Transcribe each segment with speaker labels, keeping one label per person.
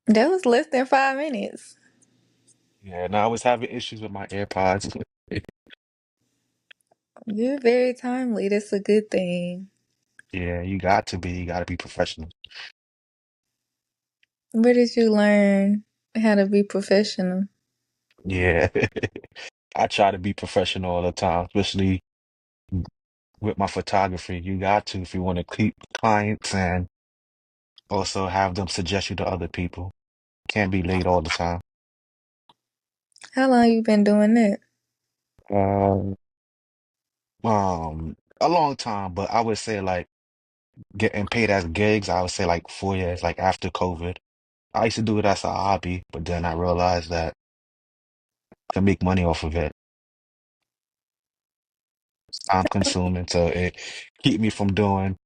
Speaker 1: That was less than 5 minutes.
Speaker 2: Yeah, now I was having issues with my AirPods.
Speaker 1: You're very timely. That's a good thing.
Speaker 2: Yeah, you got to be professional.
Speaker 1: Where did you learn how to be professional?
Speaker 2: Yeah. I try to be professional all the time, especially with my photography. You got to if you want to keep clients and also have them suggest you to other people. Can't be late all the time.
Speaker 1: How long you been doing that?
Speaker 2: Uh, a long time, but I would say like getting paid as gigs, I would say like 4 years, like after COVID. I used to do it as a hobby, but then I realized that I can make money off of it. It's time consuming, so it keep me from doing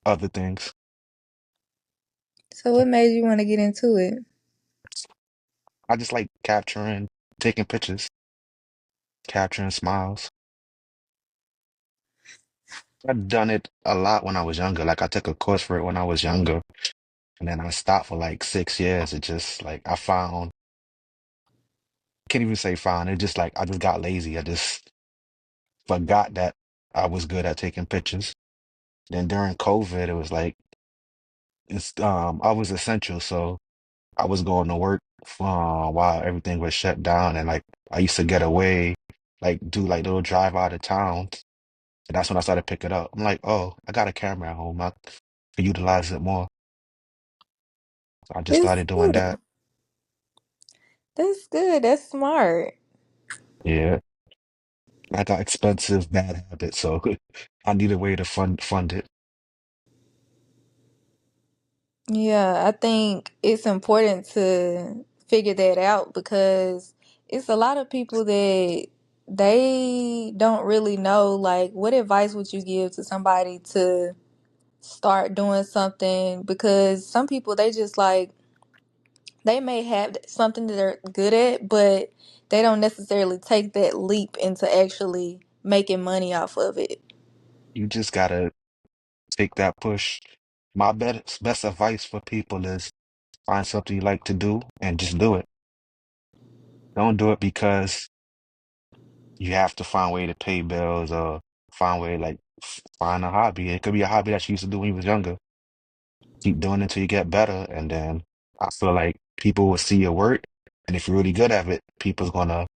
Speaker 2: other things.
Speaker 1: So what made you want to get into it?
Speaker 2: I just like capturing, taking pictures, capturing smiles. I've done it a lot when I was younger. Like I took a course for it when I was younger, and then I stopped for like 6 years. It just like I found, can't even say found. It just like I just got lazy. I just forgot that I was good at taking pictures. Then during COVID, it was like I was essential, so I was going to work while everything was shut down, and like I used to get away, like do like little drive out of town. And that's when I started picking it up. I'm like, oh, I got a camera at home. I can utilize it more. So I just
Speaker 1: It's
Speaker 2: started doing
Speaker 1: good.
Speaker 2: that.
Speaker 1: That's good. That's smart.
Speaker 2: Yeah, I got expensive bad habits, so I need a way to fund it.
Speaker 1: Yeah, I think it's important to figure that out because it's a lot of people that they don't really know, like, what advice would you give to somebody to start doing something? Because some people, they just like, they may have something that they're good at, but they don't necessarily take that leap into actually making money off of it.
Speaker 2: You just gotta take that push. My best advice for people is find something you like to do and just do it. Don't do it because you have to find a way to pay bills or find a way like find a hobby. It could be a hobby that you used to do when you was younger. Keep doing it until you get better, and then I feel like people will see your work, and if you're really good at it, people's gonna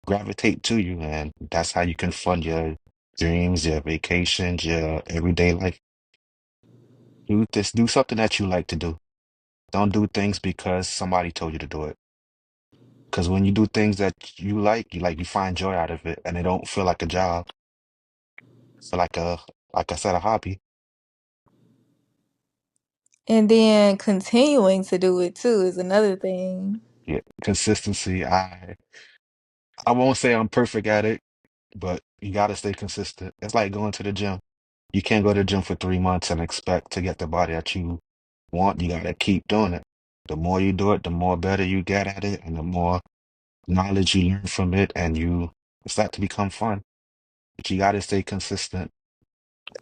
Speaker 2: gravitate to you, and that's how you can fund your dreams, your vacations, your everyday life. You just do something that you like to do. Don't do things because somebody told you to do it. Because when you do things that you find joy out of it, and it don't feel like a job. Feel like I said, a hobby.
Speaker 1: And then continuing to do it too is another thing.
Speaker 2: Yeah, consistency. I won't say I'm perfect at it, but you got to stay consistent. It's like going to the gym. You can't go to the gym for 3 months and expect to get the body that you want. You got to keep doing it. The more you do it, the more better you get at it, and the more knowledge you learn from it, and you start to become fun. But you got to stay consistent.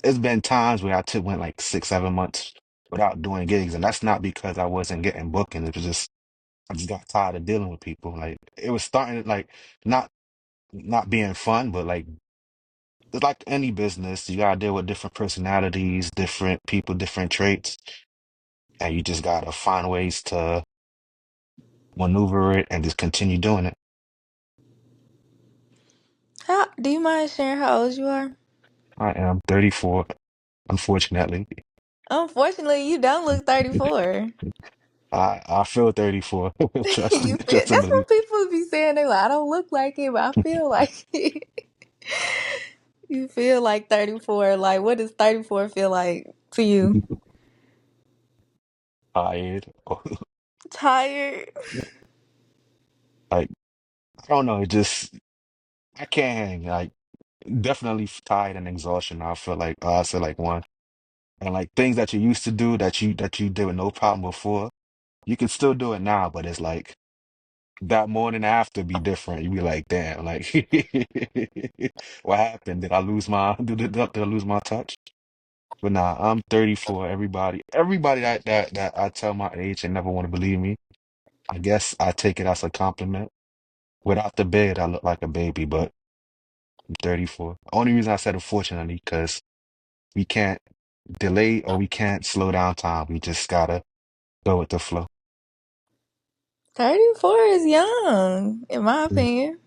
Speaker 2: It's been times where went like 6, 7 months without doing gigs, and that's not because I wasn't getting booking. It was just I just got tired of dealing with people. Like it was starting like not not being fun, but like it's like any business, you gotta deal with different personalities, different people, different traits, and you just gotta find ways to maneuver it and just continue doing it.
Speaker 1: How do you mind sharing how old you are?
Speaker 2: I am 34, unfortunately.
Speaker 1: Unfortunately, you don't look 34.
Speaker 2: I feel 34.
Speaker 1: You feel
Speaker 2: Trust and
Speaker 1: that's
Speaker 2: believe.
Speaker 1: what people be saying. They like, I don't look like it, but I feel like it. You feel like 34. Like, what does 34 feel like to you?
Speaker 2: Tired.
Speaker 1: Tired.
Speaker 2: Like I don't know, it just I can't hang. Like definitely tired and exhaustion. I feel like one. And like things that you used to do that you did with no problem before, you can still do it now, but it's like that morning after be different. You be like, damn, like what happened? Did I lose my touch? But nah, I'm 34. Everybody that I tell my age and never want to believe me, I guess I take it as a compliment. Without the beard, I look like a baby, but I'm 34. Only reason I said unfortunately, because we can't delay or we can't slow down time. We just gotta go with the flow.
Speaker 1: 34 is young, in my opinion.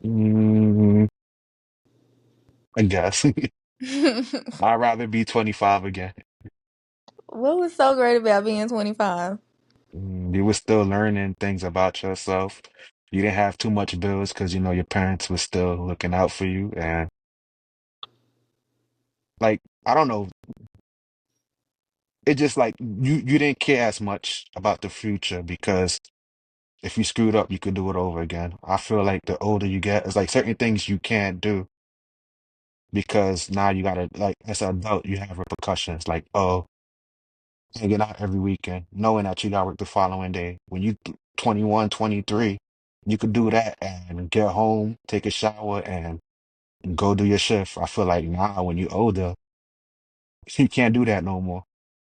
Speaker 2: Mm, I guess.
Speaker 1: What
Speaker 2: I'd rather be 25 again.
Speaker 1: was so great about being 25?
Speaker 2: You were still learning things about yourself. You didn't have too much bills because you know your parents were still looking out for you. And like, I don't know, it just like you didn't care as much about the future because if you screwed up, you could do it over again. I feel like the older you get, it's like certain things you can't do because now you gotta like as an adult, you have repercussions like, oh, hanging out every weekend, knowing that you got work the following day. When you 21, 23, you could do that and get home, take a shower, and go do your shift. I feel like now when you're older, you can't do that no more.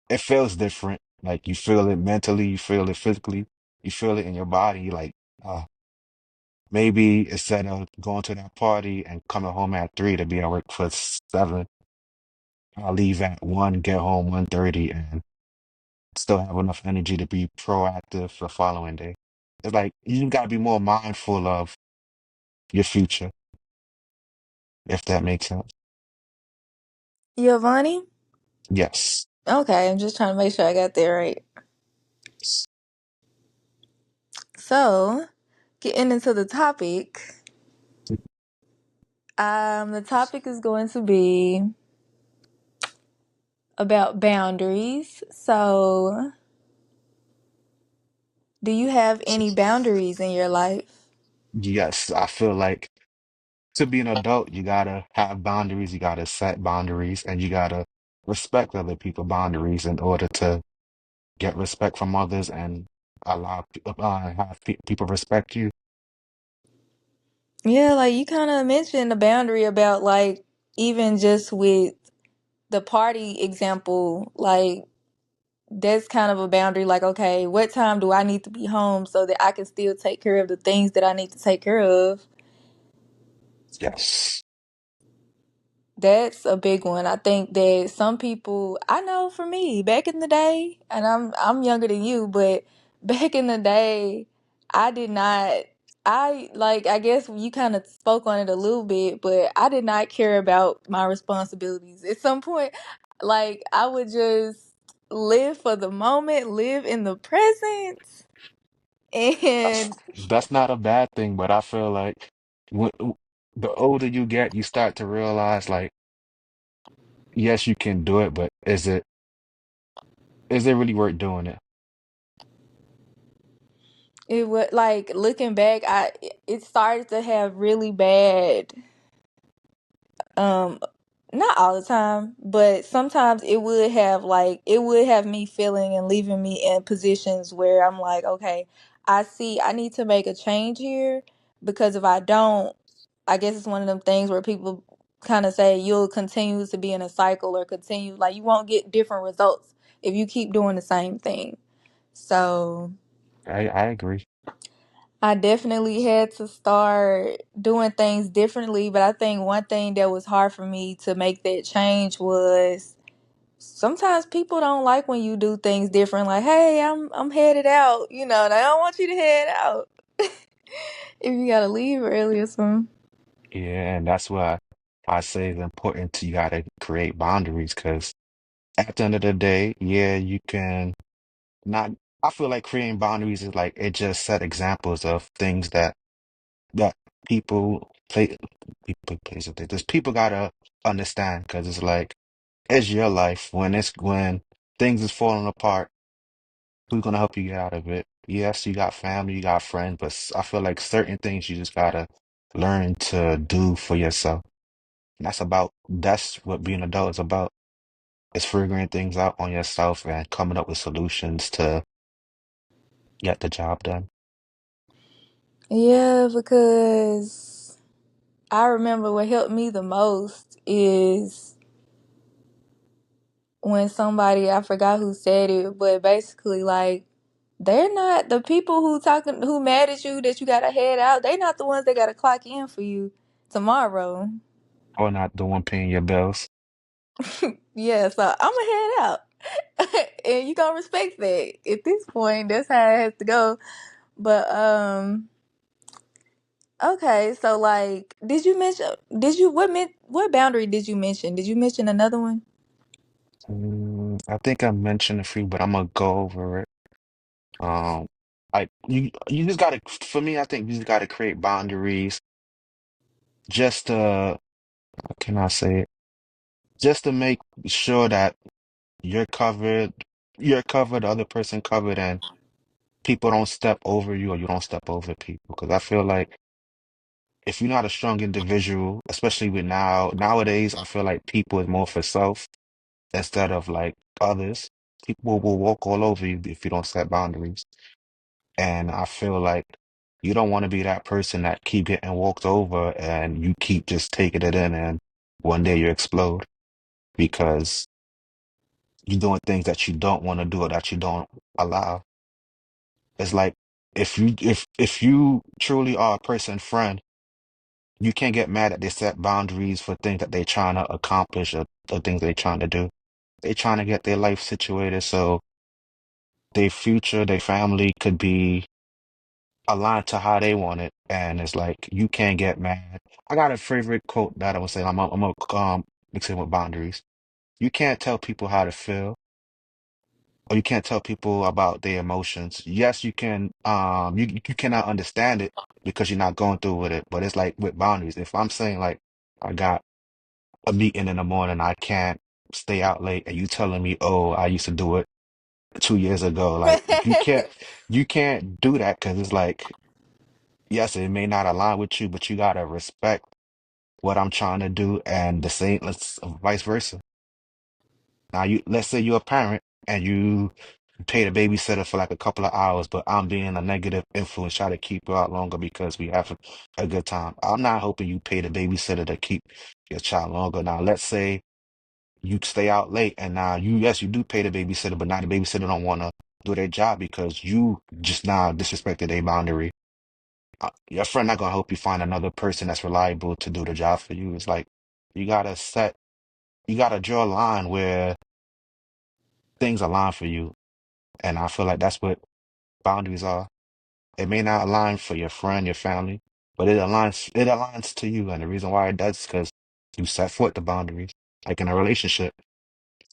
Speaker 2: It feels different. Like you feel it mentally, you feel it physically, you feel it in your body. Like uh, maybe instead of going to that party and coming home at 3 to be at work for 7, I'll leave at 1, get home 1:30, and still have enough energy to be proactive the following day. It's like you got to be more mindful of your future, if that makes sense.
Speaker 1: Yovany?
Speaker 2: Yes.
Speaker 1: Okay, I'm just trying to make sure I got that right. So, getting into the topic, the topic is going to be about boundaries. So, do you have any boundaries in your life?
Speaker 2: Yes, I feel like to be an adult, you gotta have boundaries, you gotta set boundaries, and you gotta respect other people's boundaries in order to get respect from others and have people respect you.
Speaker 1: Yeah, like you kind of mentioned the boundary about like even just with the party example, like that's kind of a boundary. Like, okay, what time do I need to be home so that I can still take care of the things that I need to take care of?
Speaker 2: Yes.
Speaker 1: That's a big one. I think that some people, I know for me, back in the day, and I'm younger than you, but back in the day, I did not I guess you kind of spoke on it a little bit, but I did not care about my responsibilities. At some point, like I would just live for the moment, live in the present, and
Speaker 2: That's not a bad thing, but I feel like when, the older you get, you start to realize like, yes, you can do it, but is it really worth doing it?
Speaker 1: it would like looking back, it started to have really bad um not all the time, but sometimes it would have me feeling and leaving me in positions where I'm like, okay, I see I need to make a change here because if I don't, I guess it's one of them things where people kind of say you'll continue to be in a cycle or continue like you won't get different results if you keep doing the same thing. So
Speaker 2: I agree.
Speaker 1: I definitely had to start doing things differently, but I think one thing that was hard for me to make that change was sometimes people don't like when you do things different. Like, hey, I'm headed out, and I don't want you to head out if you gotta leave early or something.
Speaker 2: Yeah, and that's why I say it's important to you gotta create boundaries because at the end of the day, yeah, you can not. I feel like creating boundaries is like it just set examples of things that people places this people gotta understand because it's like it's your life when things is falling apart. Who's gonna help you get out of it? Yes, you got family, you got friends, but I feel like certain things you just gotta learn to do for yourself. And that's what being an adult is about. It's figuring things out on yourself and coming up with solutions to get the job done.
Speaker 1: Yeah, because I remember what helped me the most is, when somebody, I forgot who said it, but basically like they're not the people who mad at you that you gotta head out. They not the ones that gotta clock in for you tomorrow.
Speaker 2: or not the one paying your bills.
Speaker 1: Yeah, so I'ma head out. And you gonna respect that. At this point, that's how it has to go. But okay, so like what boundary did you mention? Did you mention another one?
Speaker 2: I think I mentioned a few, but I'm gonna go over it. Um, you just gotta, for me, I think you just gotta create boundaries just to, how can I say it? Just to make sure that you're covered, you're covered, the other person covered, and people don't step over you or you don't step over people. Because I feel like if you're not a strong individual, especially with nowadays, I feel like people is more for self instead of like others. People will walk all over you if you don't set boundaries. And I feel like you don't want to be that person that keep getting walked over and you keep just taking it in and one day you explode because you're doing things that you don't want to do or that you don't allow. It's like if you truly are a person friend, you can't get mad that they set boundaries for things that they're trying to accomplish or things they're trying to do. They're trying to get their life situated so their future, their family could be aligned to how they want it. And it's like you can't get mad. I got a favorite quote that I would say. I'm gonna mix it with boundaries. You can't tell people how to feel, or you can't tell people about their emotions. Yes, you can. You cannot understand it because you're not going through with it. But it's like with boundaries. If I'm saying like I got a meeting in the morning, I can't stay out late, and you telling me, oh, I used to do it 2 years ago. Like you can't do that because it's like yes, it may not align with you, but you gotta respect what I'm trying to do, and the same, let's vice versa. Now, let's say you're a parent and you pay the babysitter for like a couple of hours, but I'm being a negative influence, try to keep you out longer because we have a good time. I'm not hoping you pay the babysitter to keep your child longer. Now, let's say you stay out late, and now yes, you do pay the babysitter, but now the babysitter don't want to do their job because you just now disrespected a boundary. Your friend not gonna help you find another person that's reliable to do the job for you. It's like you gotta set, you gotta draw a line where things align for you, and I feel like that's what boundaries are. It may not align for your friend, your family, but it aligns to you, and the reason why it does is because you set forth the boundaries. Like in a relationship,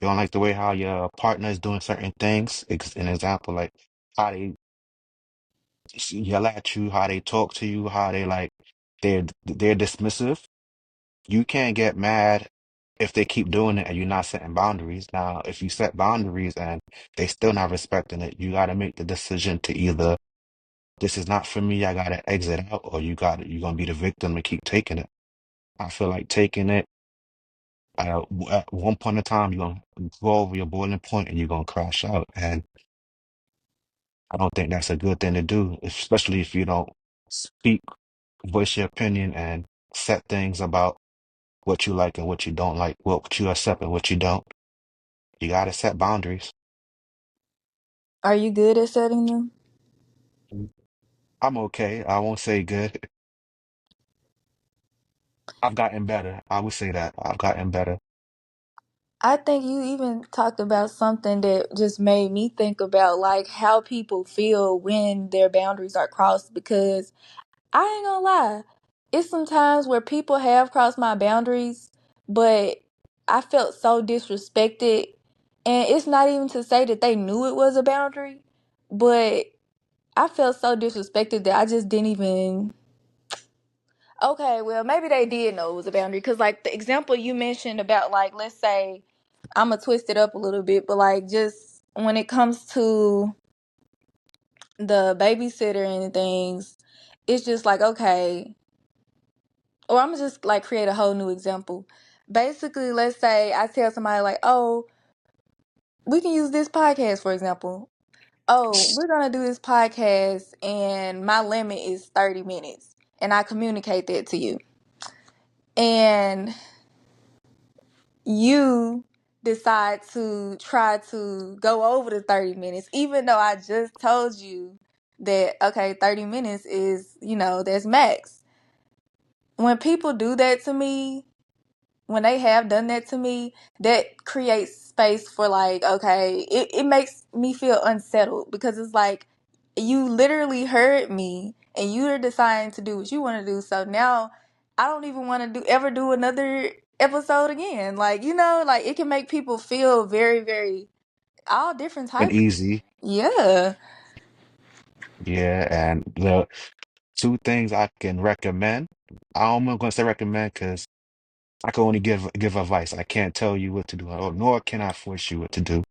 Speaker 2: you don't like the way how your partner is doing certain things. An example, like how they yell at you, how they talk to you, how they like they're dismissive. You can't get mad if they keep doing it and you're not setting boundaries. Now, if you set boundaries and they still not respecting it, you got to make the decision to either this is not for me, I got to exit out, or you're going to be the victim and keep taking it. I feel like taking it at one point in time, you're going to go over your boiling point and you're going to crash out. And I don't think that's a good thing to do, especially if you don't speak, voice your opinion, and set things about what you like and what you don't like, what you accept and what you don't. You got to set boundaries.
Speaker 1: Are you good at setting them?
Speaker 2: Mm. I'm okay. I won't say good. I've gotten better. I would say that. I've gotten better.
Speaker 1: I think you even talked about something that just made me think about like how people feel when their boundaries are crossed because I ain't gonna lie. It's some times where people have crossed my boundaries, but I felt so disrespected. And it's not even to say that they knew it was a boundary, but I felt so disrespected that I just didn't even. Okay, well, maybe they did know it was a boundary. Because, like, the example you mentioned about, like, let's say, I'm going to twist it up a little bit, but, like, just when it comes to the babysitter and things, it's just like, okay, or I'm just like create a whole new example. Basically, let's say I tell somebody like, "Oh, we can use this podcast for example. Oh, we're gonna do this podcast, and my limit is 30 minutes, and I communicate that to you, and you decide to try to go over the 30 minutes, even though I just told you that, okay, 30 minutes is, that's max. When people do that to me, when they have done that to me, that creates space for like, okay, it makes me feel unsettled because it's like you literally heard me and you're deciding to do what you want to do. So now I don't even want to do another episode again. Like, like it can make people feel very, very all different
Speaker 2: And
Speaker 1: types.
Speaker 2: easy.
Speaker 1: Yeah.
Speaker 2: Yeah, and the two things I can recommend. I'm not gonna say recommend because I can only give advice. I can't tell you what to do, or nor can I force you what to do.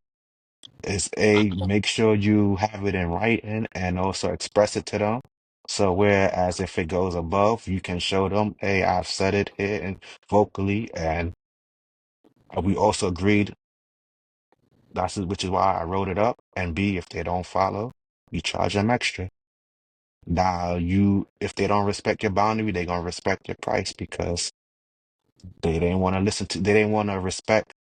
Speaker 2: Is A, make sure you have it in writing and also express it to them. So whereas if it goes above, you can show them, hey, I've said it here and vocally, and we also agreed which is why I wrote it up. And B, if they don't follow, you charge them extra. Now if they don't respect your boundary, they're gonna respect your price because they didn't want to respect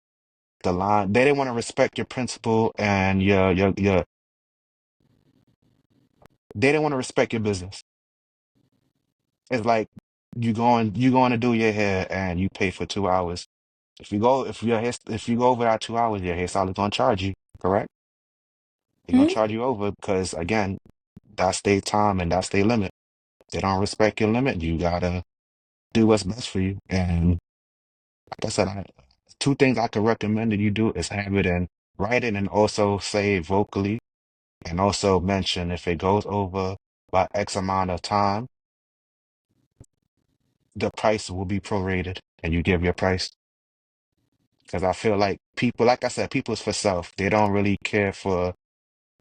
Speaker 2: the line. They didn't want to respect your principle and they didn't want to respect your business. It's like you going to do your hair and you pay for 2 hours. If you go over that 2 hours, your hairstylist gonna charge you, correct? They're gonna
Speaker 1: Hmm?
Speaker 2: charge you over because again, that's their time and that's their limit. They don't respect your limit, you gotta do what's best for you. And like I said, two things I could recommend that you do is have it in writing and also say it vocally, and also mention if it goes over by X amount of time, the price will be prorated and you give your price. Because I feel like people, like I said, people's for self. They don't really care for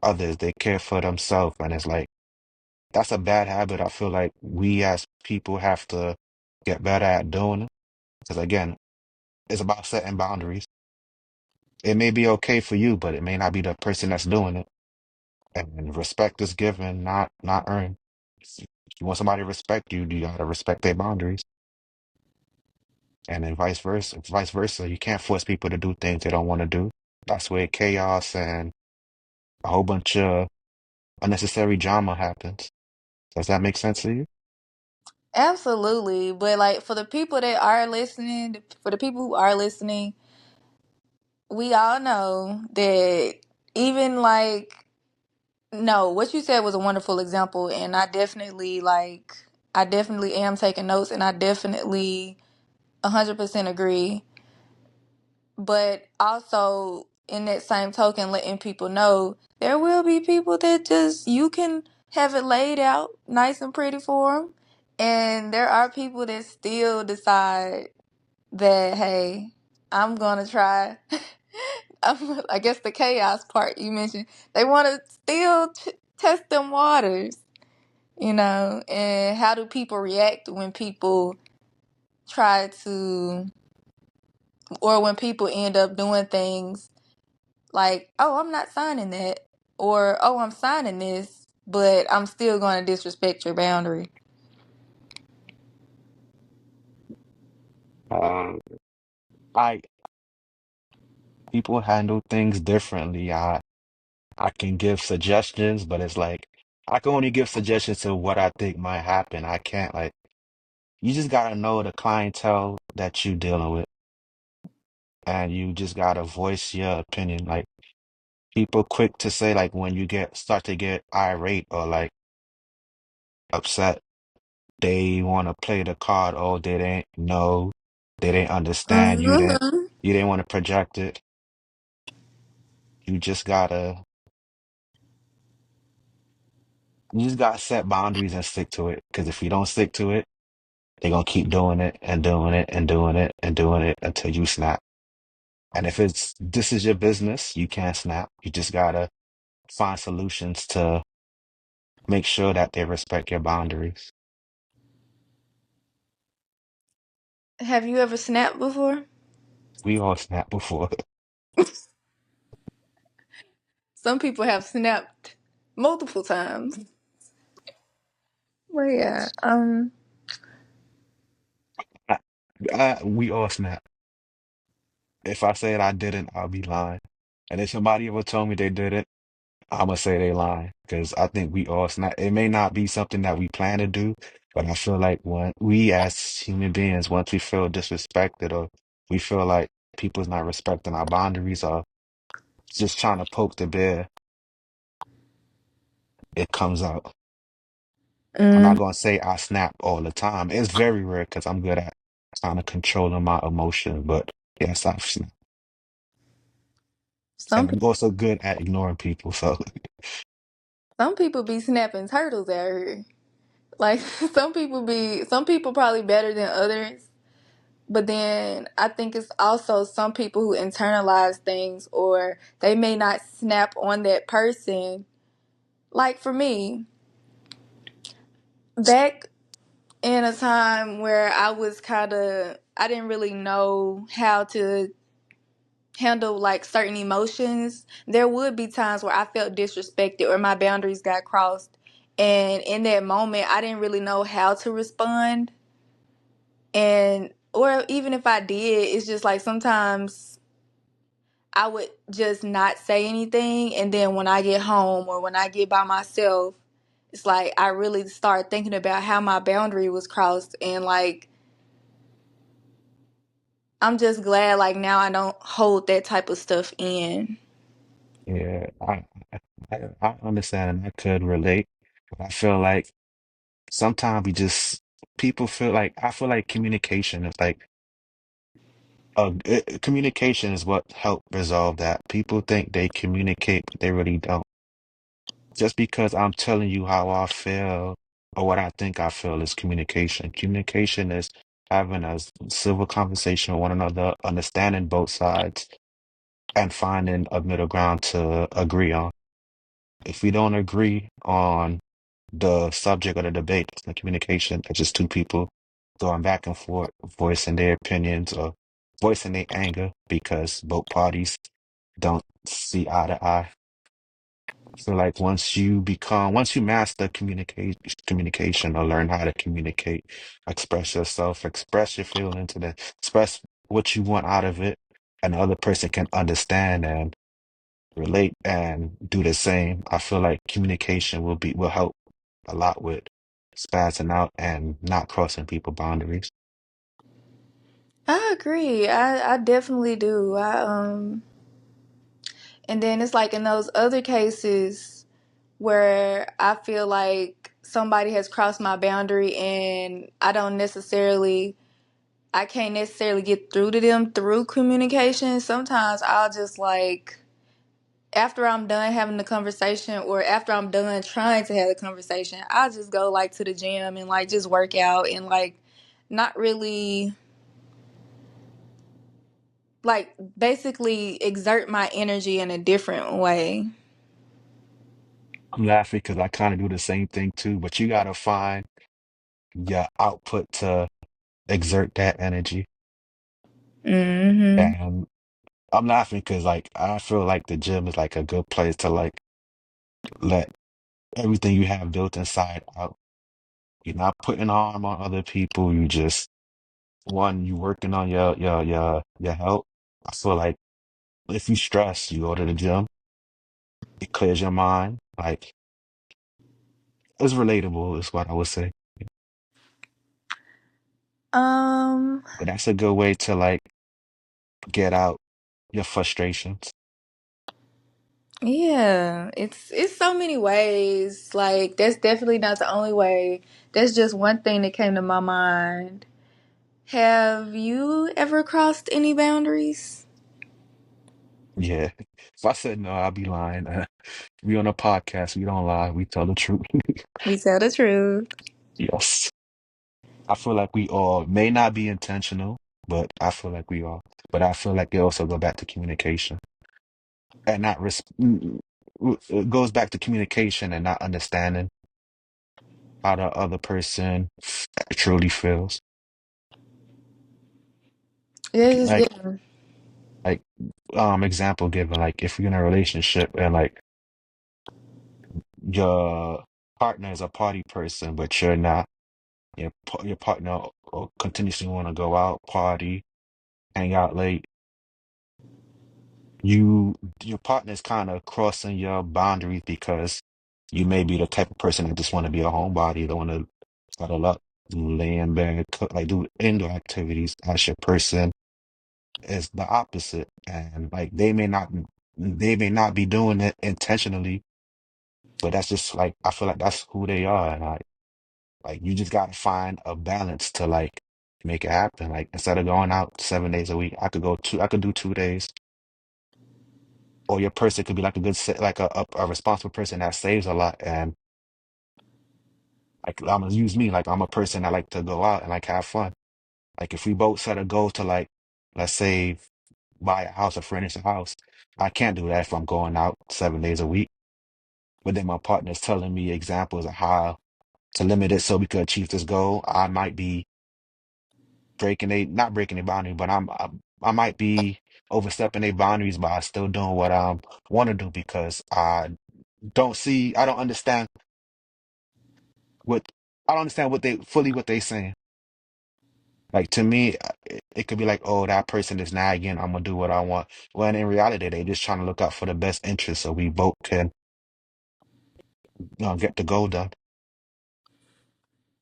Speaker 2: others. They care for themselves. And it's like, that's a bad habit. I feel like we as people have to get better at doing it. Because again, it's about setting boundaries. It may be okay for you, but it may not be the person that's doing it. And respect is given, not earned. If you want somebody to respect you, you gotta respect their boundaries. And then vice versa. Vice versa. You can't force people to do things they don't want to do. That's where chaos and a whole bunch of unnecessary drama happens. Does that make sense to you?
Speaker 1: Absolutely. But like for the people that are listening, for the people who are listening, we all know that even like no, what you said was a wonderful example, and I definitely am taking notes, and I definitely 100% agree. But also in that same token, letting people know there will be people that just you can have it laid out nice and pretty for them, and there are people that still decide that hey, I'm gonna try. I guess the chaos part you mentioned, they want to still test them waters, and how do people react when people try to, or when people end up doing things like, oh, I'm not signing that, or oh, I'm signing this, but I'm still going to disrespect your boundary.
Speaker 2: Um, I People handle things differently. I can give suggestions, but it's like I can only give suggestions to what I think might happen. I can't like you just gotta know the clientele that you dealing with, and you just gotta voice your opinion. Like people quick to say like when you start to get irate or like upset, they want to play the card. Oh, they didn't know, they didn't understand.
Speaker 1: Hmm.
Speaker 2: You didn't want to project it. You just gotta, you just gotta set boundaries and stick to it. Because if you don't stick to it, they're gonna keep doing it and doing it and doing it and doing it until you snap. And if this is your business, you can't snap. You just gotta find solutions to make sure that they respect your boundaries.
Speaker 1: Have you ever snapped before?
Speaker 2: We all snap before.
Speaker 1: Some people have snapped multiple times. Well, yeah.
Speaker 2: We all snap. If I said I didn't, I'll be lying. And if somebody ever told me they did it, I'm gonna say they lying because I think we all snap. It may not be something that we plan to do, but I feel like when we as human beings, once we feel disrespected or we feel like people's not respecting our boundaries or just trying to poke the bear, it comes out. I'm not
Speaker 1: Mm,
Speaker 2: gonna say I snap all the time. It's very rare because I'm good at kind of controlling my emotion, but yes, I've snapped.
Speaker 1: some
Speaker 2: And
Speaker 1: pe-
Speaker 2: I'm also good at ignoring people. So
Speaker 1: some people be snapping turtles out here. Like some people probably better than others. But then I think it's also some people who internalize things or they may not snap on that person. Like for me, back in a time where I didn't really know how to handle like certain emotions, there would be times where I felt disrespected or my boundaries got crossed. And in that moment, I didn't really know how to respond. And, or even if I did, it's just like sometimes I would just not say anything. And then when I get home or when I get by myself, it's like I really start thinking about how my boundary was crossed. And like, I'm just glad like now I don't hold that type of stuff in.
Speaker 2: yeah, I understand and I could relate. But I feel like sometimes we just people feel like I feel like communication is like communication is what helped resolve that. People think they communicate, but they really don't. Just because I'm telling you how I feel or what I think I feel is communication. Communication is having a civil conversation with one another, understanding both sides, and finding a middle ground to agree on. If we don't agree on the subject of the debate, it's not communication. It's just two people going back and forth, voicing their opinions or voicing their anger because both parties don't see eye to eye. So like once you master communication or learn how to communicate, express yourself, express your feelings, and then express what you want out of it, and the other person can understand and relate and do the same. I feel like communication will help a lot with spazzing out and not crossing people boundaries.
Speaker 1: I agree. I definitely do. And then it's like in those other cases where I feel like somebody has crossed my boundary and I can't necessarily get through to them through communication. Sometimes I'll just like after I'm done having the conversation or after I'm done trying to have the conversation, I'll just go like to the gym and like just work out and like not really like basically exert my energy in a different way.
Speaker 2: I'm laughing because I kind of do the same thing too, but you gotta find your output to exert that energy.
Speaker 1: Hmm.
Speaker 2: And I'm laughing because like I feel like the gym is like a good place to like let everything you have built inside out. You're not putting harm on other people. You just you working on your health. I feel like if you stress, you go to the gym. It clears your mind. Like it's relatable, is what I would say.
Speaker 1: Um,
Speaker 2: But that's a good way to like get out your frustrations.
Speaker 1: yeah, it's so many ways. Like that's definitely not the only way. That's just one thing that came to my mind. Have you ever crossed any boundaries?
Speaker 2: Yeah. If I said no, I'd be lying. We on a podcast. We don't lie. We tell the truth.
Speaker 1: We tell the truth.
Speaker 2: Yes. I feel like we all may not be intentional, but I feel like we are. But I feel like it also go back to communication and not it goes back to communication and not understanding how the other person truly feels.
Speaker 1: Yeah, just
Speaker 2: Like
Speaker 1: yeah.
Speaker 2: like example given, like if you're in a relationship and like your partner is a party person, but you're not, your partner continuously want to go out, party, hang out late. you your partner's kind of crossing your boundaries because you may be the type of person that just want to be a homebody, don't want to cuddle up, lay in bed, cook, like do indoor activities. As your person is the opposite, and like they may not be doing it intentionally, but that's just like I feel like that's who they are, and like you just gotta find a balance to like make it happen. Like instead of going out 7 days a week, I could do 2 days. Or your person could be like a like a responsible person that saves a lot. And like I'm gonna use me, like I'm a person that like to go out and like have fun. Like if we both set a goal to like, let's say, buy a house or furnish a house, I can't do that if I'm going out 7 days a week. But then my partner's telling me examples of how to limit it so we could achieve this goal. I might be not breaking a boundary, but I might be overstepping their boundaries by still doing what I want to do because I don't understand what what they saying. Like to me, it could be like, oh, that person is nagging. I'm gonna do what I want. When in reality, they just trying to look out for the best interest, so we both can, get the goal done.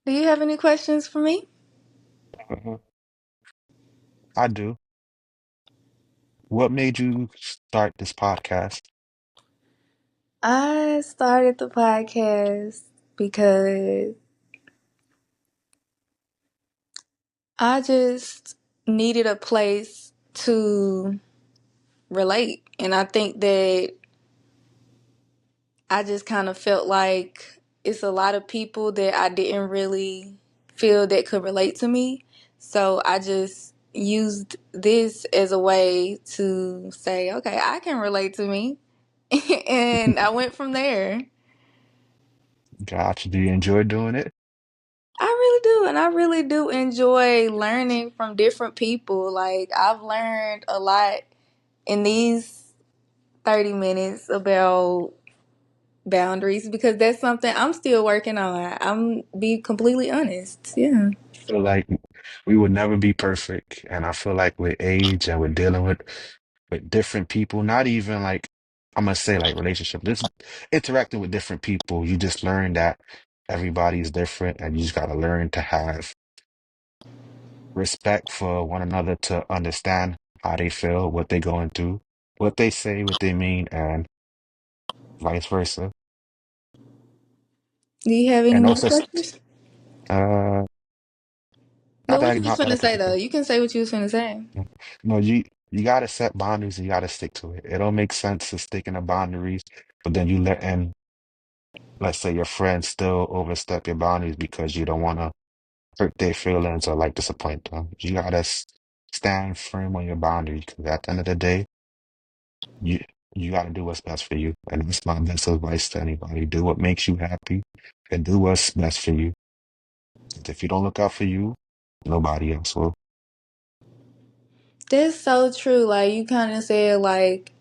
Speaker 1: Do you have any questions for me?
Speaker 2: Mhm. I do. What made you start this podcast?
Speaker 1: I started the podcast because I just needed a place to relate. And I think that I just kind of felt like it's a lot of people that I didn't really feel that could relate to me. So I just used this as a way to say, okay, I can relate to me. And I went from there.
Speaker 2: Gotcha. Do you enjoy doing it?
Speaker 1: I really do. And I really do enjoy learning from different people. Like, I've learned a lot in these 30 minutes about boundaries because that's something I'm still working on. I'm be completely honest. Yeah.
Speaker 2: Feel like we would never be perfect, and I feel like with age and with dealing with different people, not even like I'm gonna say like relationship, just interacting with different people, you just learn that everybody's different, and you just gotta learn to have respect for one another to understand how they feel, what they're going through, what they say, what they mean, and vice versa.
Speaker 1: Do you have any
Speaker 2: And
Speaker 1: more
Speaker 2: also,
Speaker 1: questions?
Speaker 2: uh,
Speaker 1: No, what you was
Speaker 2: not that I
Speaker 1: finna
Speaker 2: can
Speaker 1: say
Speaker 2: think
Speaker 1: though?
Speaker 2: of.
Speaker 1: You can say what you was finna say.
Speaker 2: No, you gotta set boundaries and you gotta stick to it. It don't make sense to stick in the boundaries, but then you let in, let's say your friends still overstep your boundaries because you don't want to hurt their feelings or like disappoint them. You gotta stand firm on your boundaries because at the end of the day, you you gotta do what's best for you. And that's my best advice to anybody. Do what makes you happy and do what's best for you. 'Cause if you don't look out for you, nobody else will.
Speaker 1: That's so true. Like you kind of said, like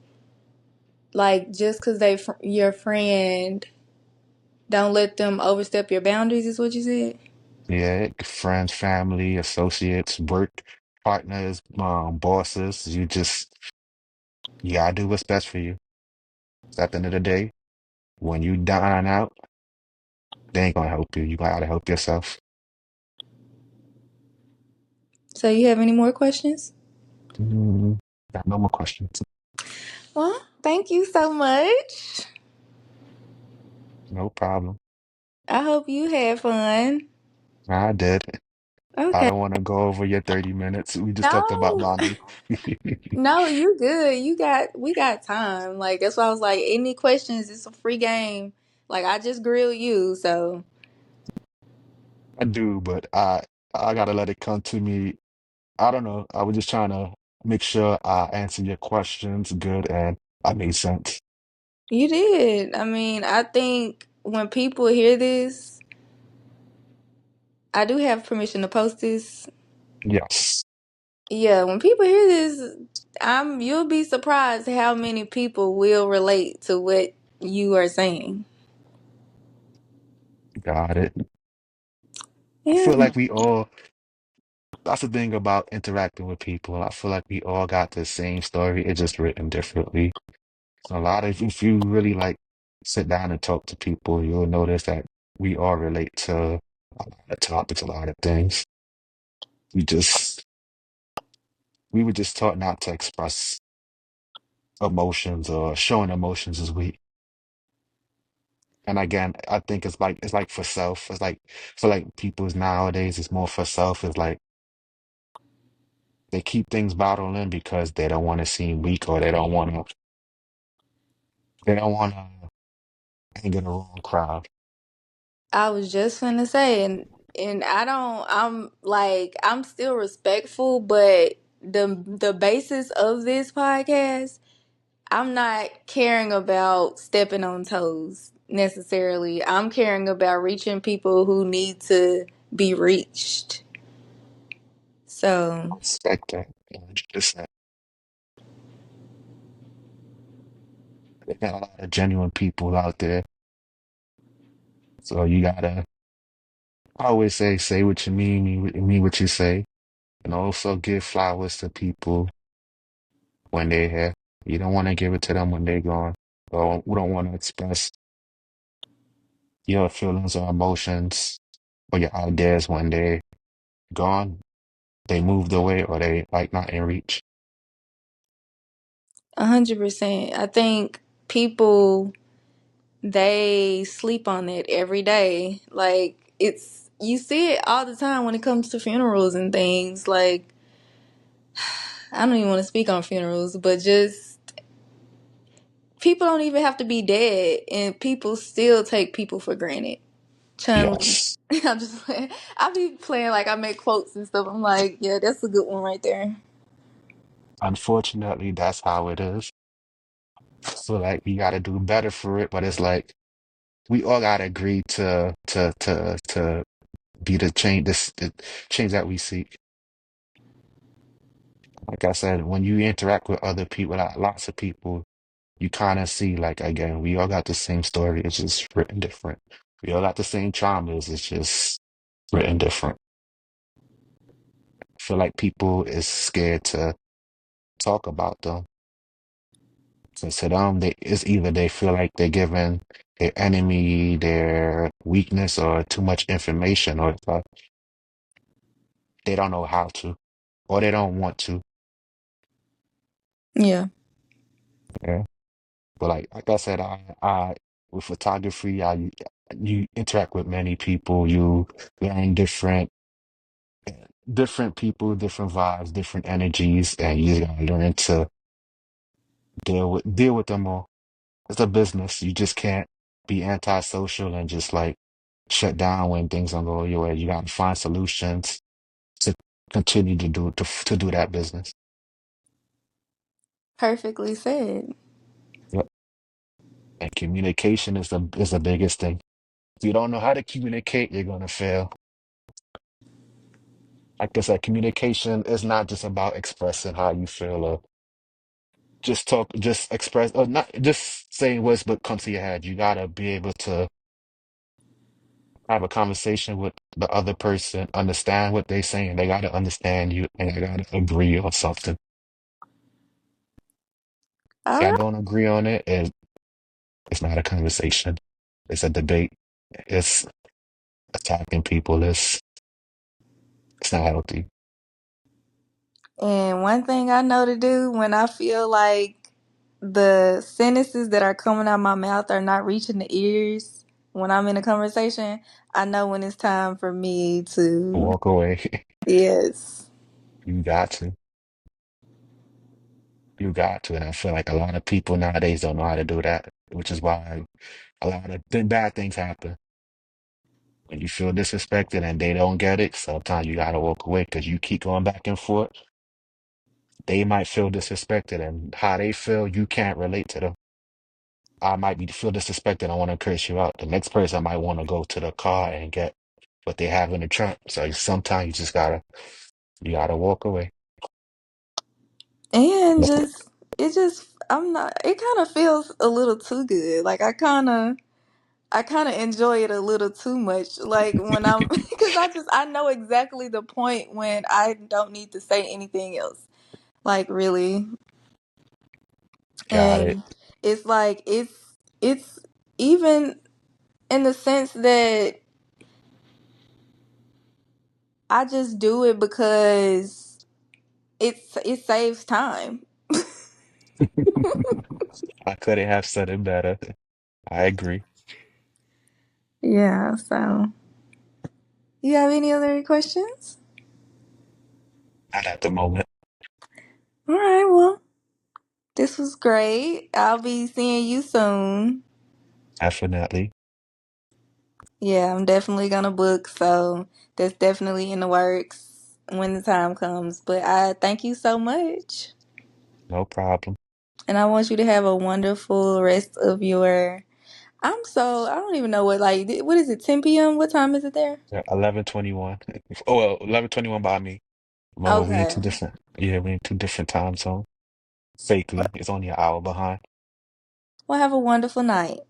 Speaker 1: just because your friend, don't let them overstep your boundaries. Is what you said.
Speaker 2: Yeah, friends, family, associates, work partners, bosses. You gotta do what's best for you. 'Cause at the end of the day, when you down and out, they ain't gonna help you. You gotta help yourself.
Speaker 1: So you have any more questions?
Speaker 2: Mm, got no more questions.
Speaker 1: Well, thank you so much.
Speaker 2: No problem.
Speaker 1: I hope you had fun.
Speaker 2: I did. I
Speaker 1: Okay.
Speaker 2: don't want to go over your 30 minutes. We just talked about
Speaker 1: No,
Speaker 2: boundaries.
Speaker 1: no, you good. We got time. Like that's why I was like, any questions? It's a free game. Like I just grill you, so
Speaker 2: I do, but I gotta let it come to me. I don't know. I was just trying to make sure I answer your questions good and I made sense.
Speaker 1: you did. I mean, I think when people hear this, I do have permission to post this.
Speaker 2: Yes.
Speaker 1: Yeah, when people hear this, you'll be surprised how many people will relate to what you are saying.
Speaker 2: Got it. I
Speaker 1: Yeah.
Speaker 2: feel like we all that's the thing about interacting with people. I feel like we all got the same story. It's just written differently. So a lot of if you really like sit down and talk to people, you'll notice that we all relate to a lot of topics, a lot of things. We just we were just taught not to express emotions or showing emotions is weak. And again, I think it's like for self. It's like for like people's nowadays, it's more for self. It's like they keep things bottled in because they don't want to seem weak or they don't want to hang in the wrong crowd.
Speaker 1: I was just gonna say, and I'm like, I'm still respectful, but the basis of this podcast, I'm not caring about stepping on toes necessarily. I'm caring about reaching people who need to be reached.
Speaker 2: I
Speaker 1: So,
Speaker 2: respect that 100%. They got a lot of genuine people out there. So you gotta I always say what you mean what you say, and also give flowers to people when they're here. You don't want to give it to them when they're gone. Or we don't want to express your feelings or emotions or your ideas when they're gone. They moved away or they like not in reach.
Speaker 1: 100%. I think people, they sleep on it every day. Like, you see it all the time when it comes to funerals and things. Like, I don't even want to speak on funerals, but just people don't even have to be dead, and people still take people for granted. Chun
Speaker 2: Yes.
Speaker 1: Li. I'm just playing. I be playing like I make quotes and stuff. I'm like, yeah, that's a good one right there.
Speaker 2: Unfortunately, that's how it is. So like we gotta do better for it, but it's like we all gotta agree to be the change that we seek. Like I said, when you interact with other people, like lots of people, you kind of see like again, we all got the same story. It's just written different. We all got the same traumas. It's just written different. I feel like people is scared to talk about them. So to them, it's either they feel like they're giving their enemy their weakness or too much information, or it's like they don't know how to, or they don't want to.
Speaker 1: Yeah,
Speaker 2: Yeah. But like I said, I with photography, you interact with many people, you learn different people, different vibes, different energies, and you just gotta learn to deal with them all. It's a business. You just can't be antisocial and just like shut down when things don't go your way. You gotta find solutions to continue to do that business.
Speaker 1: perfectly said.
Speaker 2: Yep. And communication is the biggest thing. If you don't know how to communicate, you're gonna fail. Like I said, communication is not just about expressing how you feel or just express or not just saying words but come to your head. You gotta be able to have a conversation with the other person, understand what they're saying. They gotta understand you and they gotta agree on something.
Speaker 1: All
Speaker 2: Y'all
Speaker 1: right.
Speaker 2: don't agree on it, it's not a conversation. It's a debate. It's attacking people. It's not healthy.
Speaker 1: And one thing I know to do when I feel like the sentences that are coming out my mouth are not reaching the ears when I'm in a conversation, I know when it's time for me to,
Speaker 2: Walk away.
Speaker 1: yes.
Speaker 2: You got to. You got to. And I feel like a lot of people nowadays don't know how to do that, which is why a lot of bad things happen. When you feel disrespected and they don't get it, sometimes you gotta walk away because you keep going back and forth. They might feel disrespected, and how they feel, you can't relate to them. I might be feel disrespected. I want to curse you out. The next person might want to go to the car and get what they have in the trunk. So sometimes you just you gotta walk away.
Speaker 1: And I'm not, it kind of feels a little too good. Like, I kind of I kind of enjoy it a little too much. Like when I'm, because I know exactly the point when I don't need to say anything else. Like really.
Speaker 2: Got it.
Speaker 1: And it's like, it's even in the sense that I just do it because it saves time.
Speaker 2: I couldn't have said it better. I agree.
Speaker 1: Yeah, so you have any other questions?
Speaker 2: Not at the moment,
Speaker 1: All right, well, this was great. I'll be seeing you soon.
Speaker 2: definitely.
Speaker 1: Yeah, I'm definitely gonna book, so that's definitely in the works when the time comes. But I thank you so much.
Speaker 2: No problem.
Speaker 1: And I want you to have a wonderful rest of your I don't even know what is it, 10 p.m.? What time is it there?
Speaker 2: Yeah, 11:21. Oh well, 11:21 by me. Remember, we in
Speaker 1: Okay.
Speaker 2: two different. Yeah, we in two different time zones. Fakely, it's only an hour behind.
Speaker 1: Well, have a wonderful night.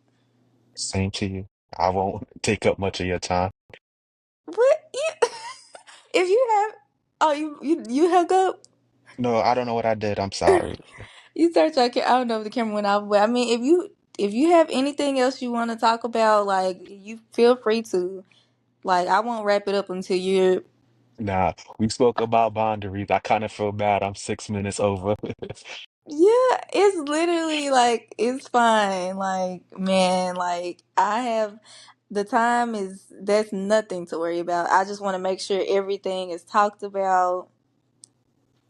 Speaker 2: Same to you. I won't take up much of your time.
Speaker 1: What? If you have, oh, you hung up.
Speaker 2: No, I don't know what I did. I'm sorry.
Speaker 1: You start talking. I don't know if the camera went off, but I mean, if you have anything else you want to talk about, like you feel free to. Like I won't wrap it up until you're.
Speaker 2: Nah, we spoke about boundaries. I kind of feel bad. I'm 6 minutes over.
Speaker 1: Yeah, it's literally like it's fine. Like man, like I have the time is that's nothing to worry about. I just want to make sure everything is talked about,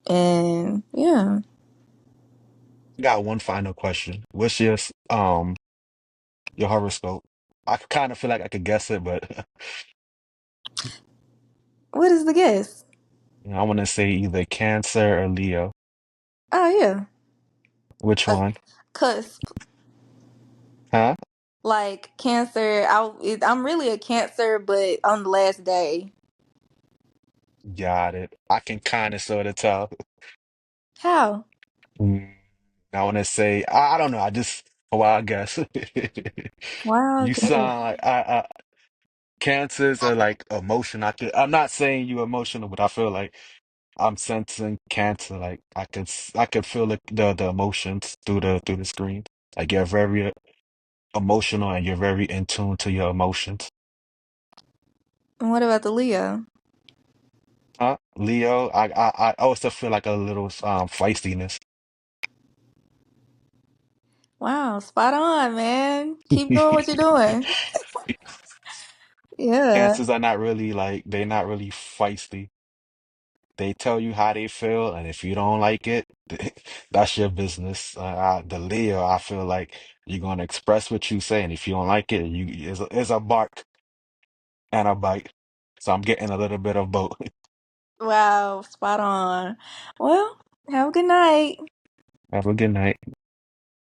Speaker 1: and yeah.
Speaker 2: Got one final question. What's your horoscope? I kind of feel like I could guess it, but
Speaker 1: What is the guess?
Speaker 2: I want to say either Cancer or Leo.
Speaker 1: Oh yeah,
Speaker 2: Which
Speaker 1: a
Speaker 2: one?
Speaker 1: cusp.
Speaker 2: Huh?
Speaker 1: Like Cancer. I'm really a Cancer, but on the last day.
Speaker 2: Got it. I can kind of sort of tell.
Speaker 1: How?
Speaker 2: Mm, I want to say I don't know. I just well, I guess
Speaker 1: Wow.
Speaker 2: you sound like cancers are like emotion. I'm not saying you emotional, but I feel like I'm sensing cancer. Like I could feel the emotions through the screen. Like you're very emotional and you're very in tune to your emotions.
Speaker 1: And what about the Leo?
Speaker 2: Huh? Leo, I also feel like a little feistiness.
Speaker 1: Wow, spot on, man. Keep doing what you're doing. Yeah.
Speaker 2: Cancers are not really like they're not really feisty. They tell you how they feel, and if you don't like it, that's your business. The Leo, I feel like you're gonna express what you say, and if you don't like it, it's a bark and a bite. So I'm getting a little bit of both.
Speaker 1: Wow, spot on. Well, have a good night.
Speaker 2: Have a good night.